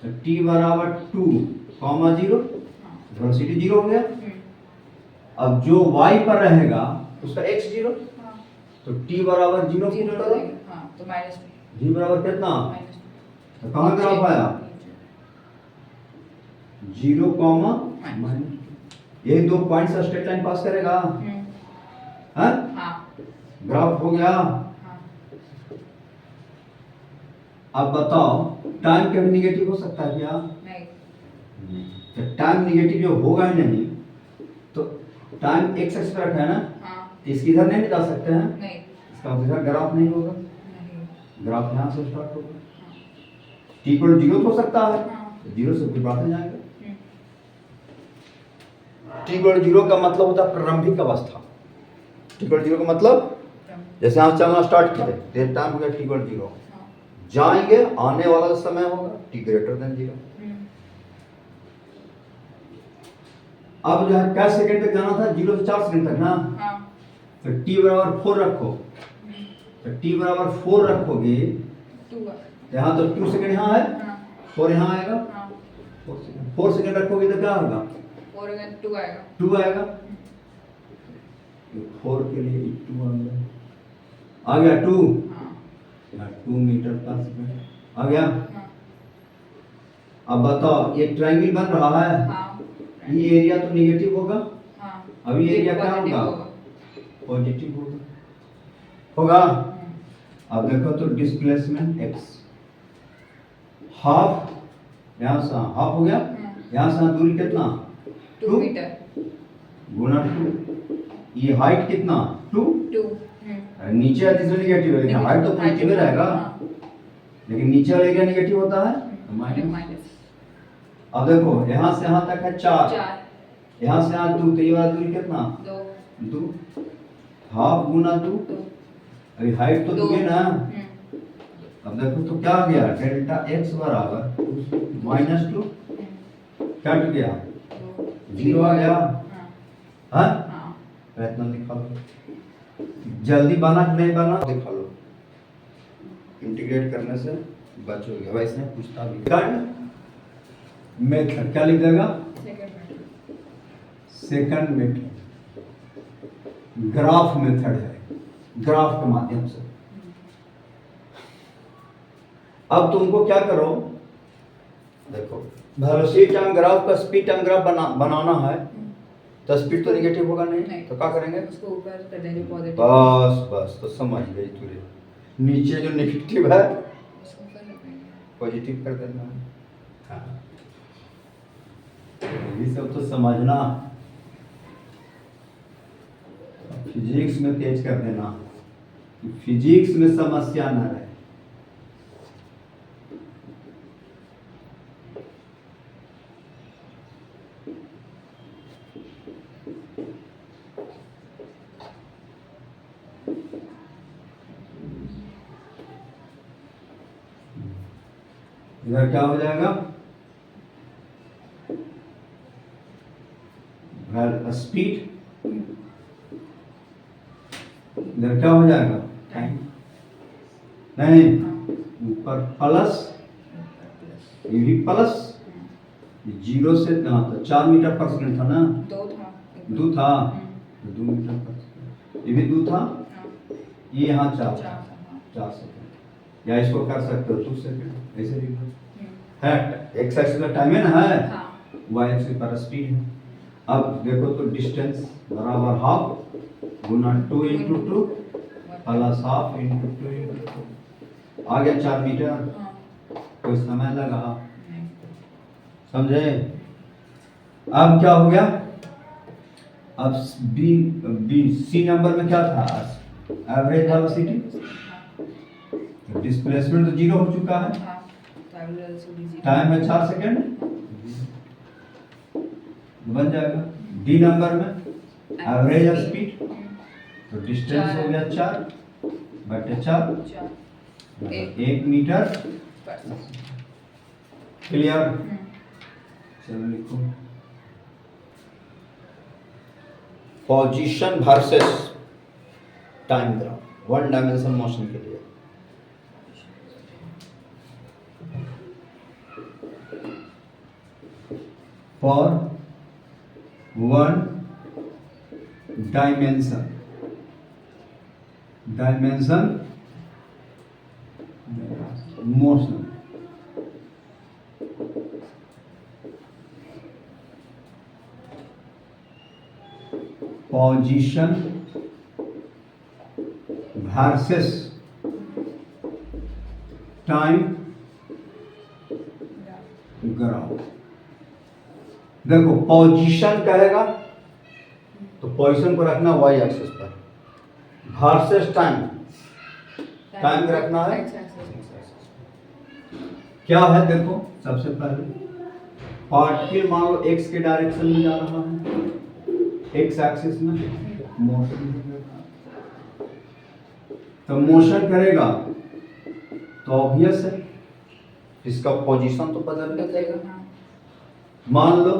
तो टी बराबर 2 कॉमा 0, वेलोसिटी जीरो हो गया। अब जो वाई पर रहेगा उसका एक्स जीरो, तो टी बराबर 0 पुट करो, हाँ तो माइनस जी बराबर कितना? माइनस तो कहाँ ग्राफ आया? 0 कॉमा माइनस, यही 2 पॉइंट से स्ट्रेट लाइन पास करेगा, हाँ? हाँ। ग्राफ हो गया। हाँ। अब बताओ टाइम कभी निगेटिव हो सकता है क्या? नहीं। तो टाइम निगेटिव जो होगा ही नहीं, तो टाइम एक्स एक्सिस पर रखा है ना, हाँ। इसकी इधर नहीं निकाल सकते हैं, नहीं। इसका इधर ग्राफ नहीं होगा, नहीं। ग्राफ यहाँ से स्टार्ट होगा, टी इक्वल 0 हो सकता है, हाँ। 0 से कुछ बातें जाएंगे। टी इक्वल 0 का मतलब होता है प्रारंभिक अवस्था। टी इक्वल 0 का मतलब जैसे हम चलना स्टार्ट करें, देर टाइम हो गया टी इक्वल 0, जाएंगे आने वाला समय होगा टी ग्रेटर देन 0। अब जो है क्या सेकंड तक जाना था? 0 से 4 सेकंड तक ना, हाँ। तो t बराबर 4 रखो, तो t बराबर 4 रखोगे, 2 यहाँ तो 2 सेकंड यहाँ है, हाँ। 4 यहाँ आएगा, हाँ। 4 सेकंड रखोगे तो क्या होगा? 4 अगर 2 आएगा, 2 आएगा, 4 के लिए 2 आ गया 2, हाँ। 2 मीटर पर सेकंड आ गया। हाँ। अब बताओ ये ट्रायंगल बन रहा है, हाँ। ये एरिया तो नेगेटिव होगा, हाँ। अभी एरिया क्या पॉजिटिव होगा? पॉजिटिव होगा। अब देखो तो डिस्प्लेसमेंट x हाफ, यहाँ से हाफ हो गया, यहाँ से दूरी कितना? 2 मीटर। गुना 2, ये हाइट कितना 2, 2 नीचे आती तो निगेटिव है, लेकिन हाइट तो पॉजिटिव ही रहेगा, लेकिन नीचे वाले क्या निगेटिव होता है माइनस। माइनस। अब देखो यहाँ से यहाँ तक है 4, 4 यहाँ से यहाँ 2, तो ये वाला दूरी कितना 2 2, हाफ गुना 2, 2 अभी हाइट तो 2 है ना। हम्म, अब देखो तो क्या आ गया, डेल्टा x बराबर -2, कट गया, 0 आ गया। हाँ हाँ, हाँ प्रयत्न दिखा लो, जल्दी बना कि नहीं बना दिखा लो, इंटीग्रेट करने से बचोगे। वैसे पूछता भी सेकंड मेथड क्या लिख देगा, सेकंड मेथड ग्राफ मेथड है, ग्राफ के माध्यम से। अब तुमको क्या करो, देखो वेलोसिटी टाइम ग्राफ का स्पीड टाइम ग्राफ बनाना है, तो स्पीड तो नेगेटिव होगा नहीं, तो क्या करेंगे उसको ऊपर कर देंगे पॉजिटिव। बस तो समझ गई तुझे, नीचे जो नेगेटिव है उसको ऊपर कर देंगे। पॉजिटिव कर देना है। हाँ। ये सब तो समझना, फिजिक्स में तेज कर देना, फिजिक्स में समस्या न रहे। इधर क्या हो जाएगा, स्पीड, इधर क्या हो जाएगा टाइम, नहीं ऊपर प्लस, ये भी प्लस, 0 से कहाँ था 4 मीटर पर सेकंड था ना, 2 था, 2 मीटर पर सेकंड, ये भी 2 था, ये यहाँ 4 सेकंड, या इसको कर सकते हो 2 सेकंड, ऐसे भी है, एक्स एक्सिस का टाइम है ना, है वाई एक्सिस पर स्पीड है। अब देखो तो डिस्टेंस बराबर हाफ गुना 2 × 2 प्लस हाफ × 2 × 2, आ गया 4 मीटर, कोई समय लगा, समझे। अब क्या हो गया, अब सी नंबर में क्या था, एवरेज वेलोसिटी, डिस्प्लेसमेंट तो 0 हो चुका है, टाइम है 4 सेकंड, बन जाएगा। डी नंबर में एवरेज स्पीड, तो डिस्टेंस हो गया 4/4, 1 मीटर, क्लियर। चलो लिखो, position versus time graph, 1 dimension motion के लिए। For 1 dimension motion, position versus time graph. देखो पोजीशन कहेगा तो पोजीशन को रखना वाई एक्सिस पर, वर्सेस टाइम रखना है क्या है। देखो सबसे पहले पार्टिकल मान लो एक्स के डायरेक्शन में जा रहा है, एक्स एक्सिस में मोशन, तो मोशन करेगा तो ऑब्वियस है इसका पोजीशन तो बदल जाएगा। मान लो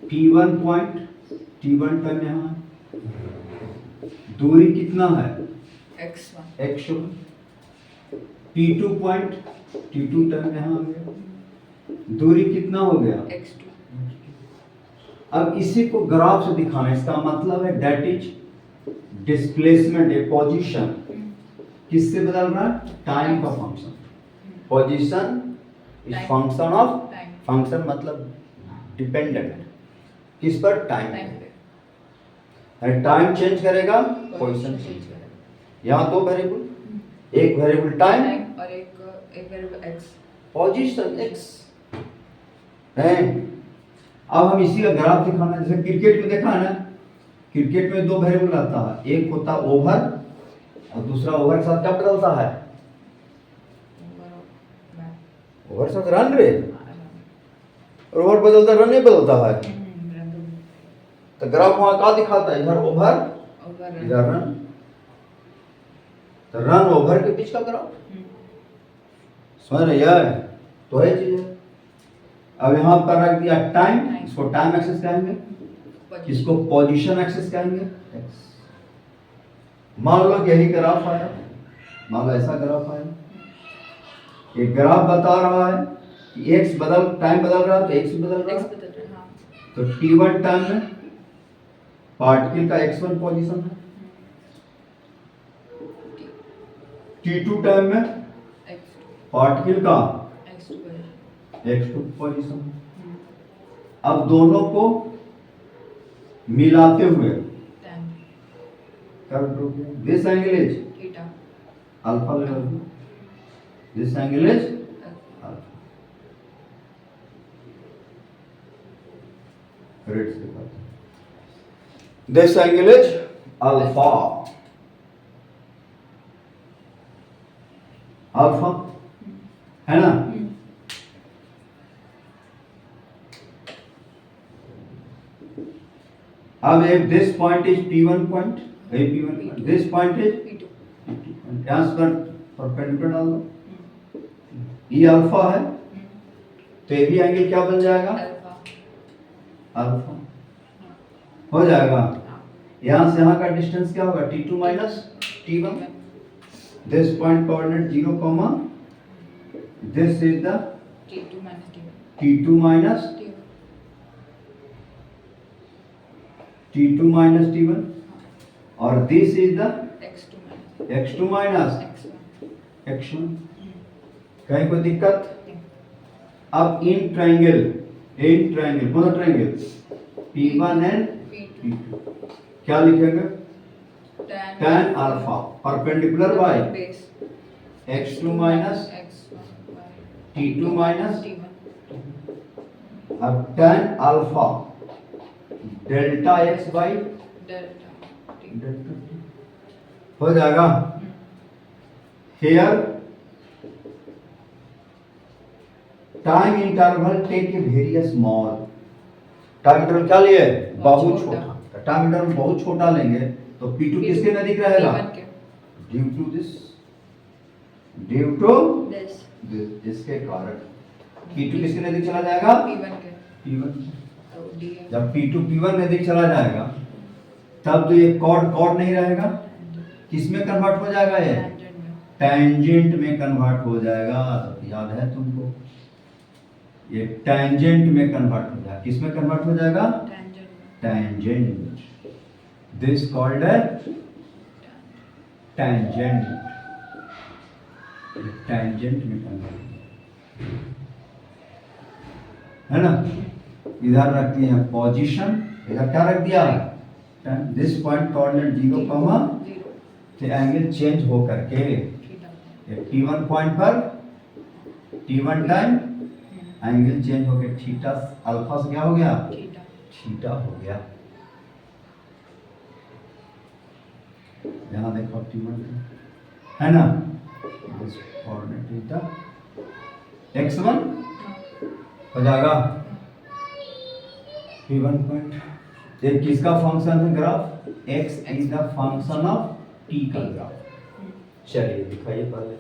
P1 पॉइंट, T1 टर्म यहाँ, दूरी कितना है x1, P2 point, T2 term यहाँ आ गया, दूरी कितना हो गया x2। अब इसी को ग्राफ से दिखाना, इसका मतलब है that is displacement, A position किससे बदल रहा है, टाइम का function. Position is function of, function मतलब डिपेंडेंट किस पर, टाइम पे। टाइम चेंज करेगा पोजीशन चेंज करेगा। यहाँ दो वेरिएबल, एक वेरिएबल टाइम और एक वेरिएबल x, पोजीशन x है। अब हम इसी का ग्राफ दिखाना, जैसे क्रिकेट में देखा है ना, क्रिकेट में दो वेरिएबल आता है, एक होता है ओवर और दूसरा ओवर के साथ क्या बदलता है, ओवर के साथ रन रेट, और ओवर बदलता रन नहीं बदलता है। तो ग्राफ वहां क्या दिखाता है, इधर ओवर इधर रन, तो रन ओवर के बीच का ग्राफ, समझ रही है, तो है चीज है। अब यहाँ पर रख दिया टाइम, इसको टाइम एक्सेस कहेंगे, इसको पोजीशन एक्सेस कहेंगे। मान लो कि यही ग्राफ आया, मान लो ऐसा ग्राफ आया, ये ग्राफ बता रहा है कि एक्स बदल, टाइम बदल रहा है तो एक्स बदल रहा है, तो t1 टाइम में पार्टिकल का x1 पोजीशन है, t2 टाइम में पार्टिकल का x2 पोजीशन है। अब दोनों को मिलाते हुए this angle is alpha level, this angle is alpha, rates दिखाते हैं, this angle is alpha, alpha है ना। अब एक this point is P1 point, P1 point, this point is P2 point, यहां पर परपेंडिकुलर डाल दो, ये अल्फा है तो ये भी एंगल क्या बन जाएगा, अल्फा हो जाएगा। यहां से यहां का डिस्टेंस क्या होगा, T2 minus T1, this point coordinate 0 comma this is the T2 minus T2 minus T1 और this is the x2 minus x1, कहीं कोई दिक्कत। अब इन ट्रायंगल कौन सा ट्रायंगल, P1 एंड P2, क्या लिखेंगे, tan alpha perpendicular by x2 minus T2 minus, अब tan alpha delta X by delta हो जाएगा। Here time interval take a very small, time interval क्या लिए, बहुत छोटा, टाइम इंटरवल बहुत छोटा लेंगे तो P2 किसके नजदीक रहेगा, ड्यू टू दिस, जिसके कारण P2 किसके नजदीक चला जाएगा, P1। जब P2 P1 नजदीक चला जाएगा तब तो ये कॉर्ड नहीं रहेगा, किसमें कन्वर्ट हो जाएगा, ये टेंजेंट में कन्वर्ट हो जाएगा। तो याद है तुमको, ये टेंजेंट में कन्वर्ट हो जाएगा, किसमें कन्वर्ट हो जाएगा, टेंजेंट, दिस कॉल्ड है टेंजेंट, टेंजेंट में कन्वर्ट है ना। इधर रख दिए हैं पोजीशन, इधर क्या रख दिया, दिस पॉइंट कोऑर्डिनेट 0 कॉमा, तो एंगल चेंज हो करके T1 पॉइंट पर T1 टाइम एंगल चेंज होकर थीटा अल्फा से क्या हो गया, थीटा हो गया। यहाँ देखो T1 है ना, दिस कोऑर्डिनेट थीटा x1 हो जाएगा P1 पॉइंट, ये किसका फंक्शन है graph, x is the function of t का ग्राफ। चलिए दिखाइए पहले,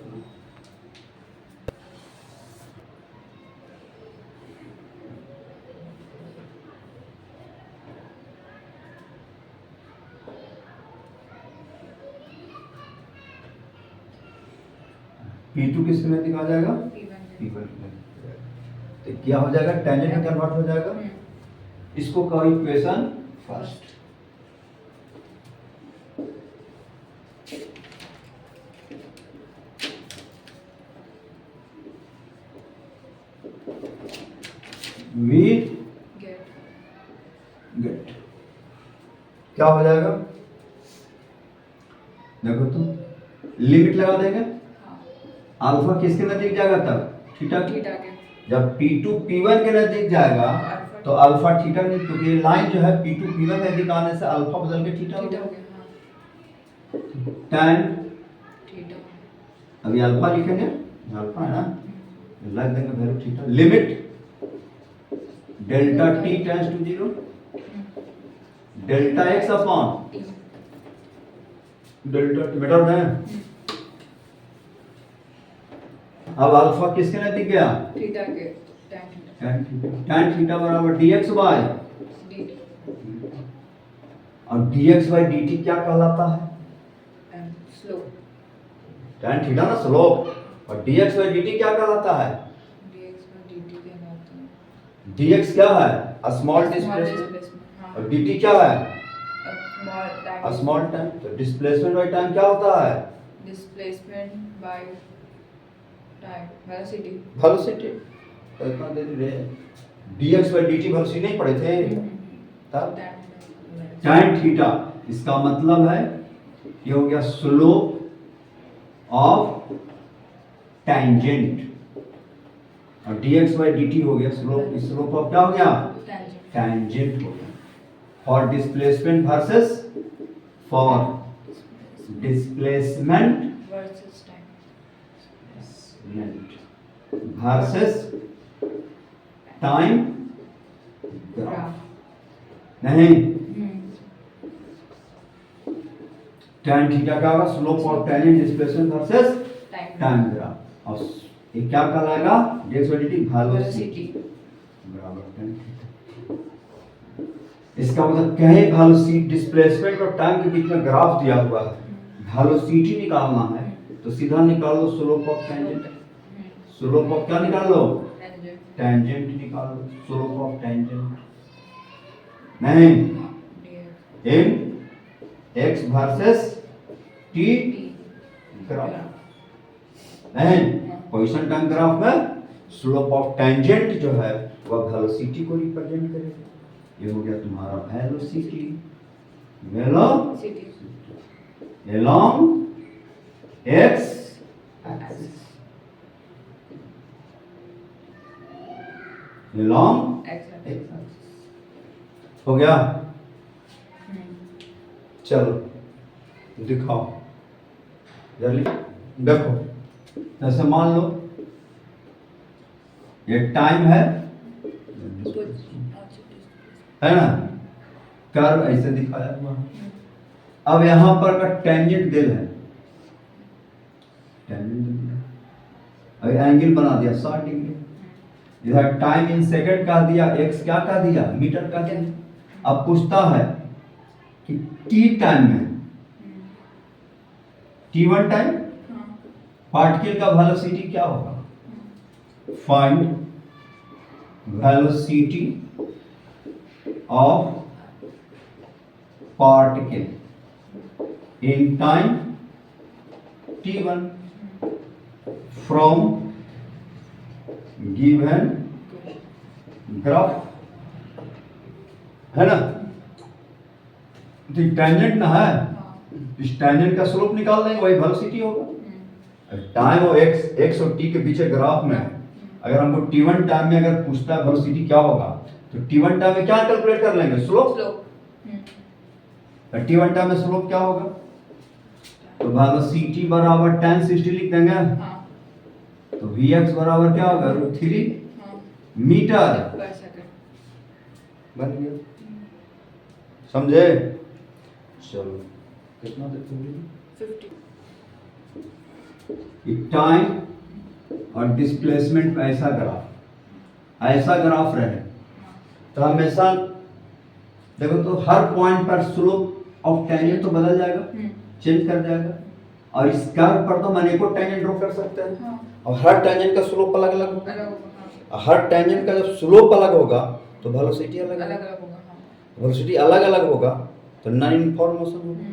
P2 किसके नजदीक आ जाएगा, P1 तो क्या हो जाएगा, टेंजेंट में कन्वर्ट हो जाएगा। इसको कहो इक्वेशन फर्स्ट, वी गेट क्या हो जाएगा, देखो तुम लिमिट लगा देंगे, अल्फा किसके नजदीक जाएगा तब, थीटा के, जब P2 P1 के नजदीक जाएगा तो अल्फा थीटा नहीं, क्योंकि ये लाइन जो है P2 P1 में दिख आने से अल्फा बदल के थीटा हो थीटा हो गया। गया, हाँ, tan थीटा, अभी अल्फा लिखेंगे, अल्फा है ना, लग देंगे value theta, limit delta t tends to 0 delta x upon T, delta t बेटा है। अब अल्फा किसके नजदीक गया, थीटा के, tan theta, tan theta, tan theta बराबर dx बाय, dt, और dx बाय dt क्या कहलाता है, and slope, tan थीटा ना स्लोप, और dx बाय dt क्या कहलाता है, dx और dt के नाते हैं, dx क्या है, स्मॉल small डिस्प्लेसमेंट, displacement, हाँ, और dt क्या है, small time, स्मॉल टाइम। तो डिस्प्लेसमेंट बाय टाइम क्या होता है, displacement by time, velocity, velocity. तो इतना दे दी रे, dx बाय dt वेलोसिटी नहीं पढ़े थे तब, tan, tan थीटा, इसका मतलब है ये हो गया स्लोप ऑफ टैंजेंट, और dx बाय dt हो गया स्लोप, स्लोप ऑफ क्या हो गया, tangent, टैंजेंट हो गया। For displacement versus, for displacement versus time, versus time graph, नहीं, हम्म, tan थीटा का होगा slope of tangent displacement versus time, time graph, और ये क्या कहलाएगा, dx बाय dt वेलोसिटी velocity, बराबर tan थीटा। इसका मतलब क्या है, वेलोसिटी डिस्प्लेसमेंट और टाइम के बीच में ग्राफ दिया हुआ है, वेलोसिटी निकालना है तो सीधा निकाल लो slope of tangent, slope of क्या निकाल लो, tangent, टैंजेंट निकाल लो, स्लोप ऑफ टैंजेंट नहीं, dx, in x versus t t, graph नहीं, पोजीशन टाइम ग्राफ में स्लोप ऑफ टैंजेंट जो है वह वेलोसिटी को रिप्रेजेंट करेगा। ये हो गया तुम्हारा velocity, velocity, along x axis, along x x axis हो गया। चलो दिखाओ जल्दी, देखो जैसे मान लो ये टाइम है ना, कर्व ऐसे दिखाया हुआ है। अब यहां पर का टेंजेंट दिल है, टेंजेंट दिल है, अभी एंगल बना दिया 60 डिग्री, इधर टाइम इन सेकंड का दिया, एक्स क्या का दिया, मीटर का दिया। अब पूछता है कि टी टाइम में, t1 टाइम पार्टिकल का वेलोसिटी क्या होगा, find velocity of particle in time t1 from given graph, है ना, तो टेंजेंट ना है, इस टेंजेंट का स्लोप निकाल देंगे वही वेलोसिटी होगा। टाइम और x और t के बीच ग्राफ में अगर हमको t1 टाइम में अगर पूछता है वेलोसिटी क्या होगा, तो t1 टाइम में क्या कैलकुलेट कर लेंगे, स्लोप, t1 टाइम में स्लोप क्या होगा, तो वेलोसिटी बराबर tan 60 लिख देंगे, तो vx बराबर क्या होगा, √3 मीटर per second, बन गया, समझे। चलो कितना देते हो, 50, ये टाइम और डिस्प्लेसमेंट का ऐसा ग्राफ रहे तो हमेशा देखो, तो हर पॉइंट पर स्लोप ऑफ टेंजेंट तो बदल जाएगा, चेंज कर जाएगा, और इस कर्व पर तो हम अनेकों टेंजेंट ड्रॉ कर सकते हैं, और हर टेंजेंट का स्लोप अलग अलग होगा, अलग होगा, हर टेंजेंट का जब स्लोप अलग होगा तो वेलोसिटी अलग अलग अलग अलग होगा, वेलोसिटी अलग अलग होगा तो नॉन यूनिफॉर्म मोशन होगा।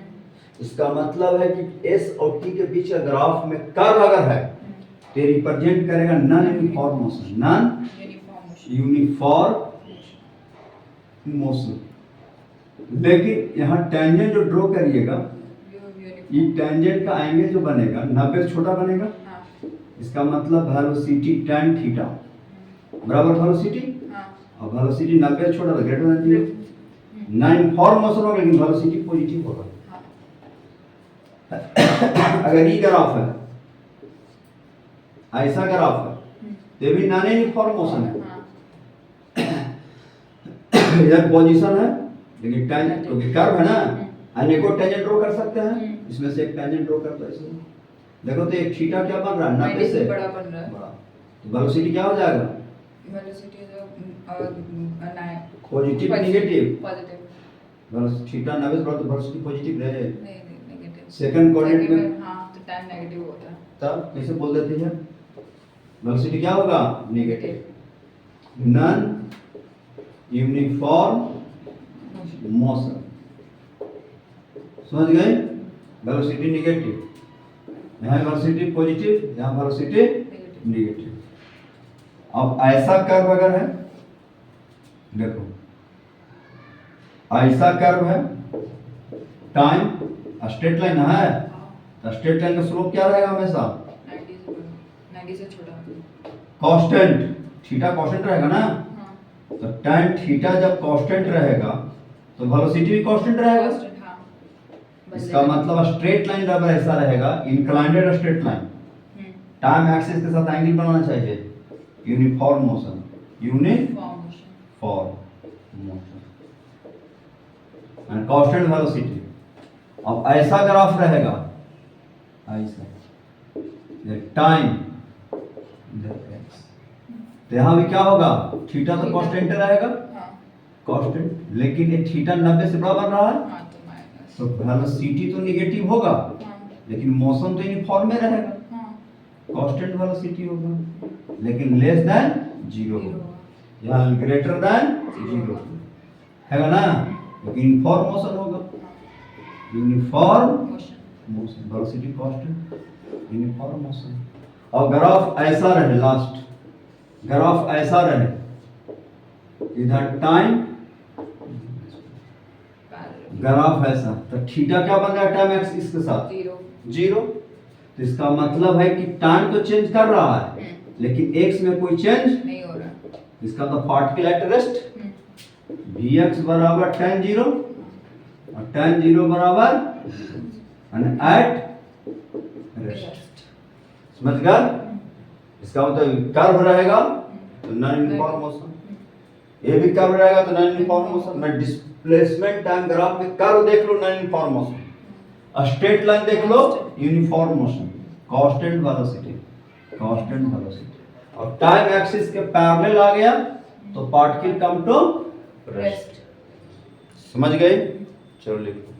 इसका मतलब है कि s और t के बीच का ग्राफ में कर्व अगर है तो रिप्रेजेंट करेगा non uniform motion, non uniform motion. लेकिन यहाँ टेंजेंट जो ड्रॉ करिएगा, ये टेंजेंट का एंगल जो बनेगा 90 से छोटा बनेगा, इसका मतलब वेलोसिटी tan थीटा बराबर वेलोसिटी अब वेलोसिटी 90 छोड़ा तो ग्रेटर देन 0 ना यूनिफॉर्म मोशन होगा लेकिन वेलोसिटी पॉजिटिव होगा। अगर ये ग्राफ है, ऐसा ग्राफ है, तो भी नॉन यूनिफॉर्म मोशन है। इधर पोजीशन है लेकिन टेंजेंट क्योंकि कर्व है ना, अन्य को टेंजेंट ड्रॉ कर सकते हैं, इसमें से एक टेंजेंट ड्रॉ करता है इसमें। देखो तो एक थीटा क्या बन रहा है 90 से बड़ा बन रहा है। बड़ा, तो वेलोसिटी क्या हो जाएगा? Velocity positive negative? Positive. Theta 90 से बड़ा तो वेलोसिटी पॉजिटिव रहे। नहीं नेगेटिव। सेकंड कोऑर्डिनेट में हां तो टाइम नेगेटिव होता है। तब कैसे बोल देते हैं? वेलोसिटी क्या होगा? नेगेटिव। नॉन यूनिफॉर्म मोशन, समझ गए? वेलोसिटी नेगेटिव, यहाँ वेलोसिटी पॉजिटिव, यहाँ वेलोसिटी नेगेटिव। अब ऐसा कर्व अगर है, देखो ऐसा कर्व है, टाइम स्ट्रेट लाइन है, तो स्ट्रेट लाइन का स्लोप क्या रहेगा हमेशा? 90 से छोटा। कांस्टेंट, थीटा कांस्टेंट रहेगा ना, हाँ तो tan थीटा जब कांस्टेंट रहेगा तो वेलोसिटी भी कांस्टेंट रहेगा। कांस्टेंट। हाँ इसका मतलब स्ट्रेट लाइन अगर ऐसा रहेगा, इंक्लाइंडेड स्ट्रेट लाइन, टाइम एक्सिस के साथ एंगल बनाना चाहिए, uniform motion, uniform motion and constant velocity. अब ऐसा ग्राफ रहेगा, ऐसा टाइम, तो यहाँ भी क्या होगा? थीटा तो कांस्टेंट रहेगा, कांस्टेंट, लेकिन ये थीटा 90 से बड़ा बन रहा है, हाँ तो माइनस। तो वेलोसिटी तो नेगेटिव होगा लेकिन मोशन तो यूनिफॉर्म में रहेगा, कांस्टेंट वेलोसिटी होगा लेकिन लेस देन 0 होगा, यहाँ ग्रेटर देन 0 हैगा ना, लेकिन यूनिफॉर्म मोशन होगा, uniform motion, velocity constant, uniform motion. और ग्राफ ऐसा रहे, लास्ट ग्राफ ऐसा रहे, इधर टाइम, ग्राफ ऐसा, तो थीटा क्या बन रहा है टाइम एक्सिस के साथ? 0। तो इसका मतलब है कि टाइम तो चेंज कर रहा है लेकिन एक्स में कोई चेंज नहीं हो रहा। इसका तो पार्टिकल एट रेस्ट, vx बराबर tan 0 और tan 0 बराबर एट रेस्ट, समझ गए? इसका मतलब कर्व रहेगा तो नॉन यूनिफॉर्म मोशन, ये भी कर्व रहेगा तो नॉन यूनिफॉर्म मोशन। मैं डिस्प्लेसमेंट टाइम ग्राफ में कर्व देख लो non uniform motion, straight line देख लो uniform motion, constant velocity, constant velocity. और टाइम एक्सिस के पैरेलल आ गया तो पार्टिकल कम टू रेस्ट, समझ गए? चलो लिखो।